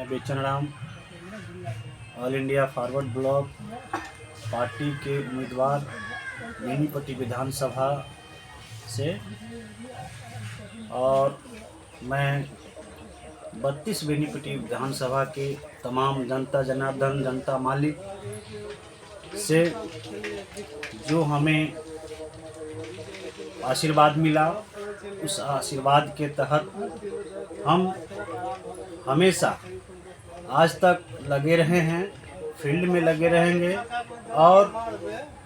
मैं बेचन Ram all India forward block party के उम्मीदवार बेनीपट्टी विधानसभा से, और मैं 32 बेनीपट्टी विधानसभा के तमाम जनता जनार्दन जनता मालिक से जो हमें आशीर्वाद मिला, उस आशीर्वाद के तहत हम हमेशा आज तक लगे रहे हैं, फील्ड में लगे रहेंगे। और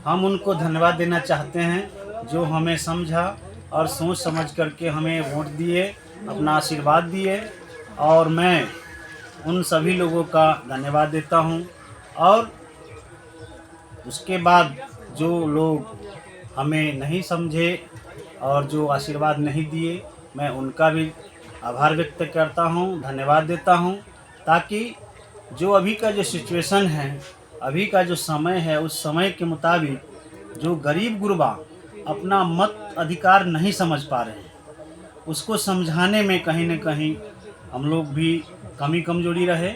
हम उनको धन्यवाद देना चाहते हैं जो हमें समझा और सोच समझ करके हमें वोट दिए, अपना आशीर्वाद दिए, और मैं उन सभी लोगों का धन्यवाद देता हूं। और उसके बाद जो लोग हमें नहीं समझे और जो आशीर्वाद नहीं दिए, मैं उनका भी आभार व्यक्त करता हूं, धन्यवाद देता हूं, ताकि जो अभी का जो सिचुएशन है, अभी का जो समय है, उस समय के मुताबिक जो गरीब गुरबा अपना मत अधिकार नहीं समझ पा रहे हैं, उसको समझाने में कहीं न कहीं हम लोग भी कमी कमजोरी रहे।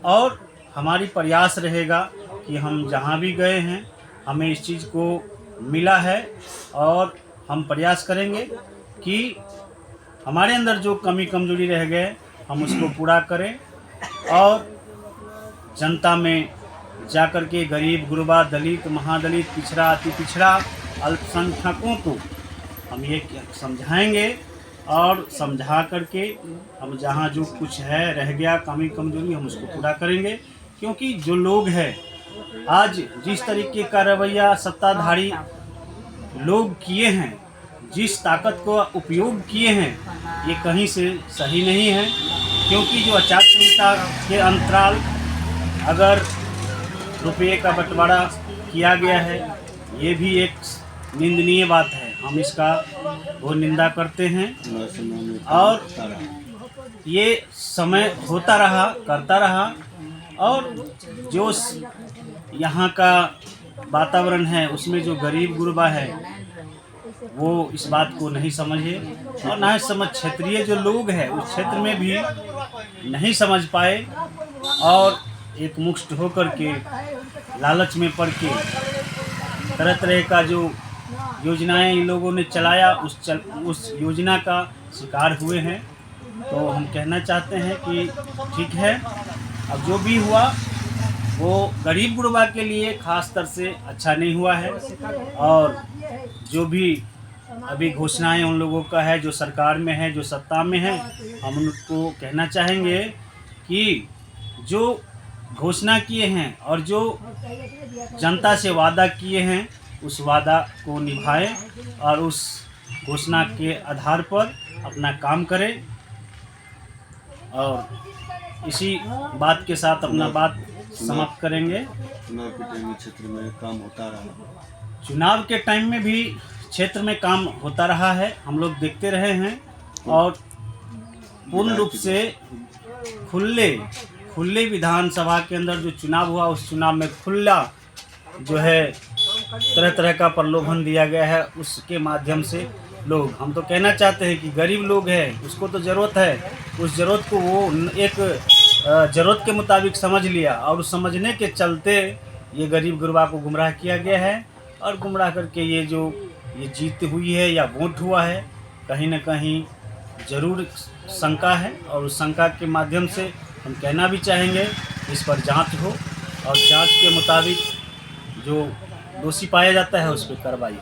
और हमारी प्रयास रहेगा कि हम जहाँ भी गए हैं हमें इस चीज़ को मिला है, और हम प्रयास करेंगे कि हमारे अंदर जो कमी कमजोरी रह गए हम उसको पूरा करें, और जनता में जाकर के गरीब गुरबा, दलित, महादलित, पिछड़ा, अति पिछड़ा, अल्पसंख्यकों को हम ये समझाएंगे, और समझा करके हम जहाँ जो कुछ है रह गया कमी कमजोरी हम उसको पूरा करेंगे। क्योंकि जो लोग हैं आज जिस तरीके का रवैया सत्ताधारी लोग किए हैं, जिस ताकत को उपयोग किए हैं, ये कहीं से सही नहीं है। क्योंकि जो आचार संहिता के अंतराल अगर रुपये का बंटवारा किया गया है, ये भी एक निंदनीय बात है, हम इसका बहुत निंदा करते हैं। और ये समय होता रहा, करता रहा, और जो यहाँ का वातावरण है उसमें जो गरीब गुरबा है वो इस बात को नहीं समझे, और ना ही समझ क्षेत्रीय जो लोग हैं उस क्षेत्र में भी नहीं समझ पाए, और एक मुष्ट होकर के लालच में पड़ के तरह तरह का जो योजनाएं इन लोगों ने चलाया उस योजना का शिकार हुए हैं। तो हम कहना चाहते हैं कि ठीक है, अब जो भी हुआ वो गरीब गुरबा के लिए खास तर से अच्छा नहीं हुआ है। और जो भी अभी घोषणाएं उन लोगों का है जो सरकार में है, जो सत्ता में है, हम उनको कहना चाहेंगे कि जो घोषणा किए हैं और जो जनता से वादा किए हैं उस वादा को निभाएं, और उस घोषणा के आधार पर अपना काम करें। और इसी बात के साथ अपना बात समाप्त करेंगे। चुनाव के टाइम में क्षेत्र में काम होता रहा, चुनाव के टाइम में भी क्षेत्र में काम होता रहा है, हम लोग देखते रहे हैं। और पूर्ण रूप से खुले विधानसभा के अंदर जो चुनाव हुआ, उस चुनाव में खुला जो है तरह तरह का प्रलोभन दिया गया है। उसके माध्यम से लोग, हम तो कहना चाहते हैं कि गरीब लोग हैं उसको तो ज़रूरत है, उस ज़रूरत को वो एक ज़रूरत के मुताबिक समझ लिया, और उस समझने के चलते ये गरीब गुरबा को गुमराह किया गया है। और गुमराह करके ये जीत हुई है या वोट हुआ है, कहीं न कहीं ज़रूर शंका है, और उस शंका के माध्यम से हम कहना भी चाहेंगे इस पर जांच हो, और जांच के मुताबिक जो दोषी पाया जाता है उस पर कार्रवाई हो।